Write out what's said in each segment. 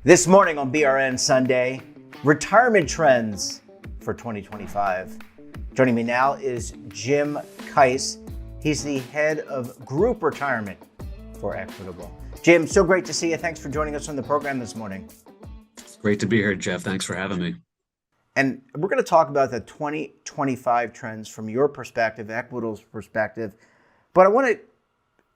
This morning on BRN Sunday, retirement trends for 2025. Joining me now is Jim Keiss. He's the head of group retirement for Equitable. Jim, so great to see you. Thanks for joining us on the program this morning. Great to be here, Jeff. Thanks for having me. And we're going to talk about the 2025 trends from your perspective, Equitable's perspective. But I want to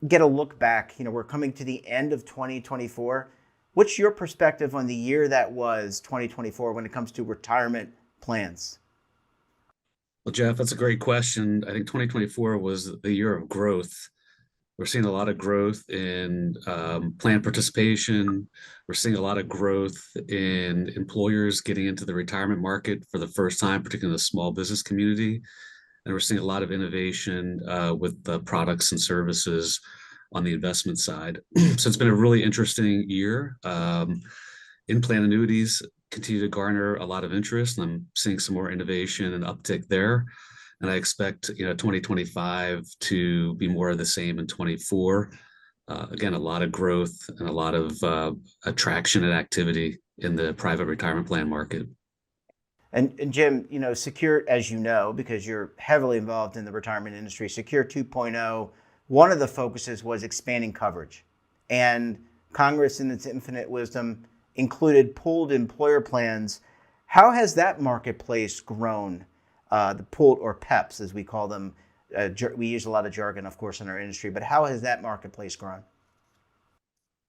get a look back. We're coming to the end of 2024. What's your perspective on the year that was 2024 when it comes to retirement plans? Well, Jeff, that's a great question. I think 2024 was the year of growth. We're seeing a lot of growth in plan participation. We're seeing a lot of growth in employers getting into the retirement market for the first time, particularly in the small business community. And we're seeing a lot of innovation with the products and services on the investment side. So it's been a really interesting year. In-plan annuities continue to garner a lot of interest, and I'm seeing some more innovation and uptick there. And I expect 2025 to be more of the same in 24. Again, a lot of growth and a lot of attraction and activity in the private retirement plan market. And Jim, Secure, as you know, because you're heavily involved in the retirement industry, Secure 2.0, one of the focuses was expanding coverage. And Congress, in its infinite wisdom, included pooled employer plans. How has that marketplace grown? The pooled, or PEPs, as we call them. We use a lot of jargon, of course, in our industry, but how has that marketplace grown?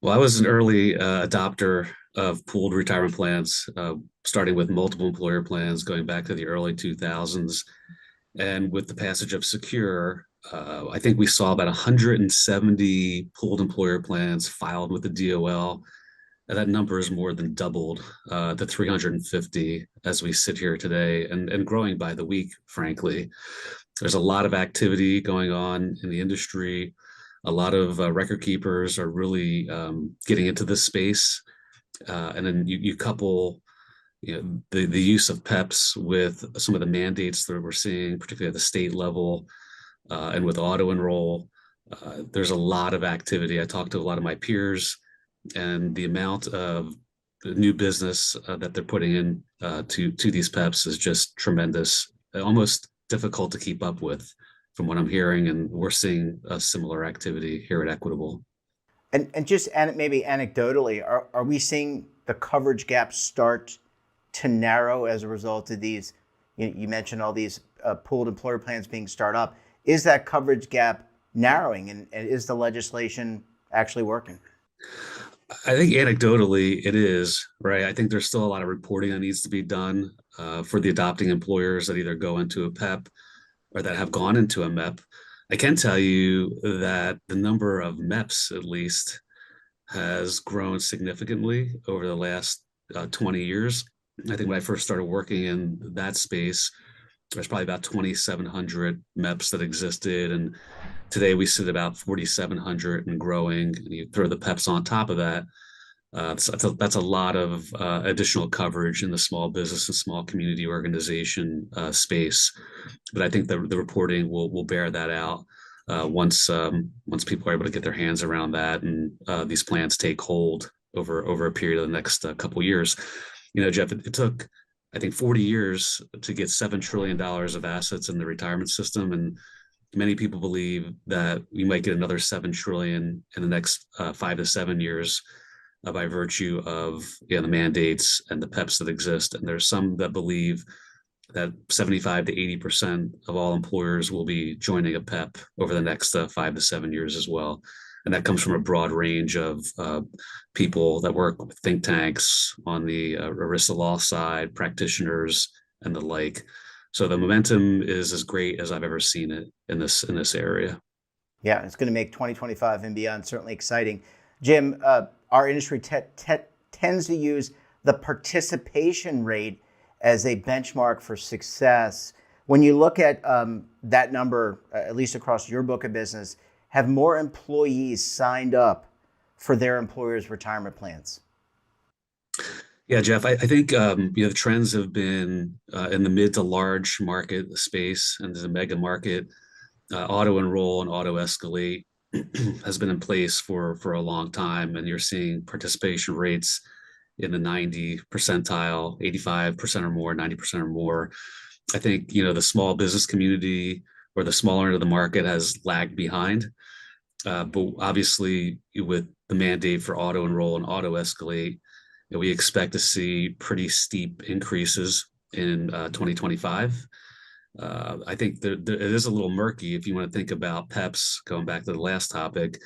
Well, I was an early adopter of pooled retirement plans, starting with multiple employer plans going back to the early 2000s. And with the passage of Secure, I think we saw about 170 pooled employer plans filed with the DOL. And that number is more than doubled to 350 as we sit here today, and growing by the week, frankly. There's a lot of activity going on in the industry. A lot of record keepers are really getting into this space. And then you couple the use of PEPs with some of the mandates that we're seeing, particularly at the state level, and with auto enroll. There's a lot of activity. I talked to a lot of my peers, and the amount of new business that they're putting in to these PEPs is just tremendous, almost difficult to keep up with from what I'm hearing, and we're seeing a similar activity here at Equitable. And just maybe anecdotally, are we seeing the coverage gap start to narrow as a result of these? You mentioned all these pooled employer plans being started up. Is that coverage gap narrowing, and is the legislation actually working? I think anecdotally it is, right? I think there's still a lot of reporting that needs to be done for the adopting employers that either go into a PEP or that have gone into a MEP. I can tell you that the number of MEPs, at least, has grown significantly over the last 20 years. I think when I first started working in that space, there's probably about 2,700 MEPs that existed. And today we sit about 4,700 and growing. And you throw the PEPs on top of that. That's a lot of additional coverage in the small business and small community organization space. But I think the reporting will bear that out once people are able to get their hands around that, and these plans take hold over a period of the next couple of years. Jeff, it took, I think, 40 years to get $7 trillion of assets in the retirement system. And many people believe that we might get another 7 trillion in the next 5 to 7 years by virtue of the mandates and the PEPs that exist. And there's some that believe that 75 to 80% of all employers will be joining a PEP over the next 5 to 7 years as well. And that comes from a broad range of people that work with think tanks on the ERISA law side, practitioners, and the like. So the momentum is as great as I've ever seen it in this area. Yeah, it's going to make 2025 and beyond certainly exciting. Jim, our industry tends to use the participation rate as a benchmark for success. When you look at that number, at least across your book of business, have more employees signed up for their employers' retirement plans? Yeah, Jeff, I think the trends have been in the mid to large market space and the mega market, auto enroll and auto escalate has been in place for a long time, and you're seeing participation rates in the 90 percentile, 85% or more, 90% or more. I think, the small business community or the smaller end of the market has lagged behind. But obviously, with the mandate for auto enroll and auto escalate, we expect to see pretty steep increases in 2025. I think it is a little murky if you want to think about PEPs, going back to the last topic.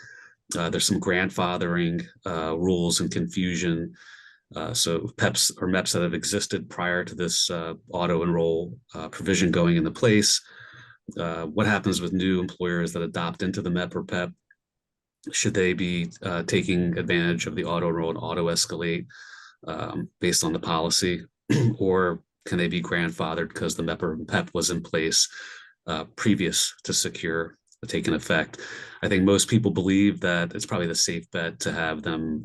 There's some grandfathering rules and confusion. So PEPs or MEPs that have existed prior to this auto enroll provision going into place. What happens with new employers that adopt into the MEP or PEP? Should they be taking advantage of the auto enroll and auto escalate based on the policy, or can they be grandfathered because the MEP or PEP was in place previous to secure taking effect? I think most people believe that it's probably the safe bet to have them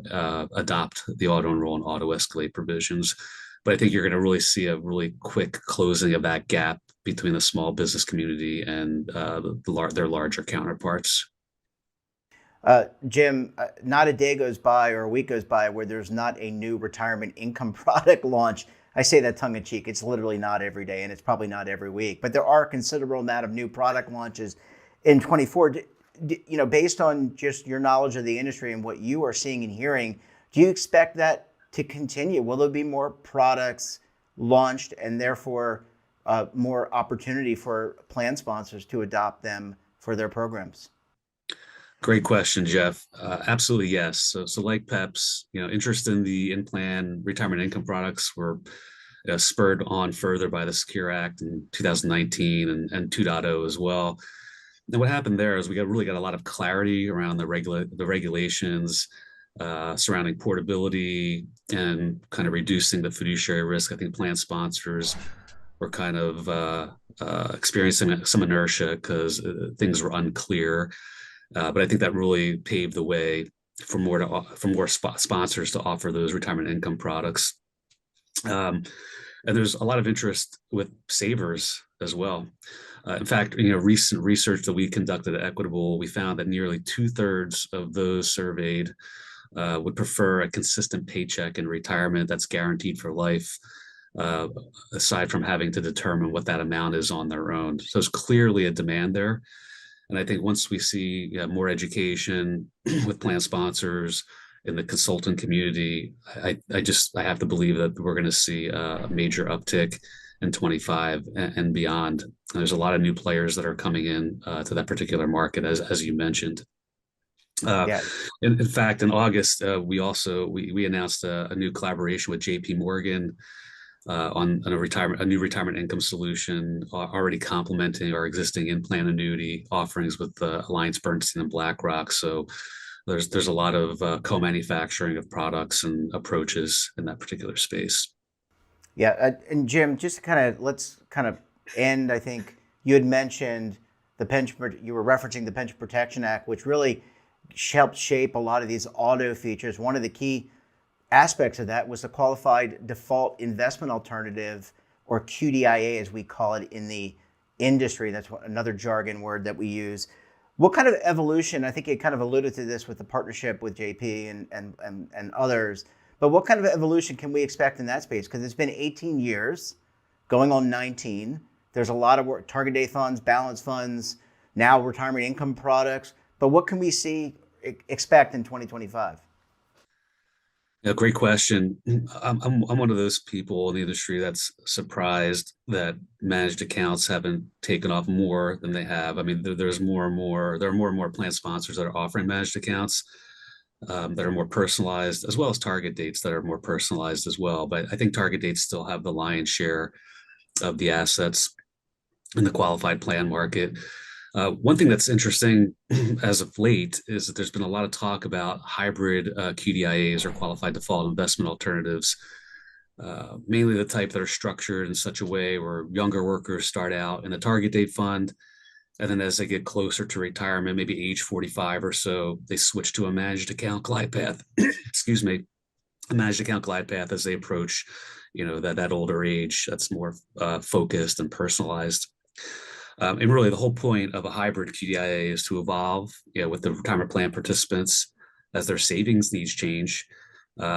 adopt the auto enroll and auto escalate provisions. But I think you're going to really see a really quick closing of that gap between the small business community and their larger counterparts. Jim, not a day goes by or a week goes by where there's not a new retirement income product launch. I say that tongue in cheek. It's literally not every day, and it's probably not every week. But there are a considerable amount of new product launches in 24. Based on just your knowledge of the industry and what you are seeing and hearing, do you expect that to continue? Will there be more products launched and therefore more opportunity for plan sponsors to adopt them for their programs? Great question, Jeff. Absolutely, yes. So like PEPs, interest in the in-plan retirement income products were spurred on further by the Secure Act in 2019 and 2.0 as well. And what happened there is we really got a lot of clarity around the regulations surrounding portability and kind of reducing the fiduciary risk. I think plan sponsors were kind of experiencing some inertia because things were unclear. But I think that really paved the way for more sponsors to offer those retirement income products. And there's a lot of interest with savers as well. In fact, recent research that we conducted at Equitable, we found that nearly 2/3 of those surveyed would prefer a consistent paycheck in retirement that's guaranteed for life, aside from having to determine what that amount is on their own. So there's clearly a demand there. And I think once we see more education with plan sponsors in the consultant community, I have to believe that we're going to see a major uptick in 25 and beyond. And there's a lot of new players that are coming in to that particular market, as you mentioned. Yeah. In fact, in August, we announced a new collaboration with JP Morgan on a new retirement income solution, already complementing our existing in-plan annuity offerings with Alliance Bernstein and BlackRock. So there's a lot of co-manufacturing of products and approaches in that particular space. Yeah, and Jim, let's kind of end. I think you had mentioned you were referencing the Pension Protection Act, which really helped shape a lot of these auto features. One of the key aspects of that was the qualified default investment alternative, or QDIA as we call it in the industry. That's another jargon word that we use. What kind of evolution, I think you kind of alluded to this with the partnership with JP and others, but what kind of evolution can we expect in that space? Because it's been 18 years, going on 19. There's a lot of work, target date funds, balance funds, now retirement income products. But what can we expect in 2025? Yeah, great question. I'm one of those people in the industry that's surprised that managed accounts haven't taken off more than they have. I mean, there are more and more plan sponsors that are offering managed accounts that are more personalized, as well as target dates that are more personalized as well. But I think target dates still have the lion's share of the assets in the qualified plan market. One thing that's interesting as of late is that there's been a lot of talk about hybrid QDIAs, or qualified default investment alternatives, mainly the type that are structured in such a way where younger workers start out in a target date fund, and then as they get closer to retirement, maybe age 45 or so, they switch to a managed account glide path. Excuse me, a managed account glide path as they approach, that older age that's more focused and personalized. And really, the whole point of a hybrid QDIA is to evolve, with the retirement plan participants as their savings needs change,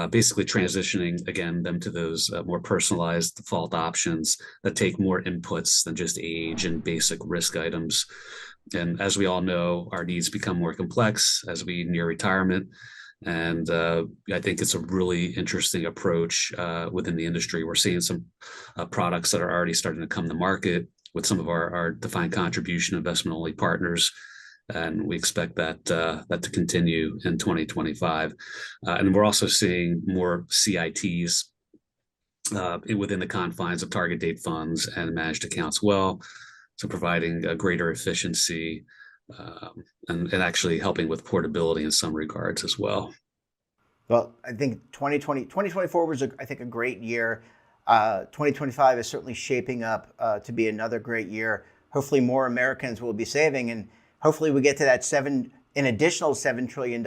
basically transitioning again them to those more personalized default options that take more inputs than just age and basic risk items. And as we all know, our needs become more complex as we near retirement. And I think it's a really interesting approach within the industry. We're seeing some products that are already starting to come to market with some of our defined contribution investment only partners. And we expect that to continue in 2025. And we're also seeing more CITs within the confines of target date funds and managed accounts well. So providing a greater efficiency and actually helping with portability in some regards as well. Well, I think 2024 was, I think, a great year. 2025 is certainly shaping up to be another great year. Hopefully more Americans will be saving, and hopefully we get to that an additional $7 trillion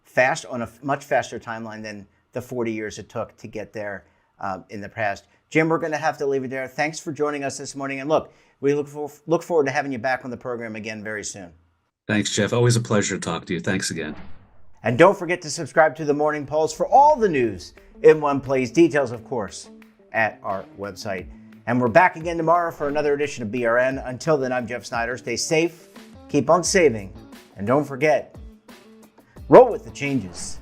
fast on a much faster timeline than the 40 years it took to get there in the past. Jim, we're going to have to leave it there. Thanks for joining us this morning. And look, we look forward to having you back on the program again very soon. Thanks, Jeff. Always a pleasure to talk to you. Thanks again. And don't forget to subscribe to the Morning Pulse for all the news in one place. Details, of course, at our website. And we're back again tomorrow for another edition of BRN. Until then, I'm Jeff Snyder. Stay safe, keep on saving, and don't forget, roll with the changes.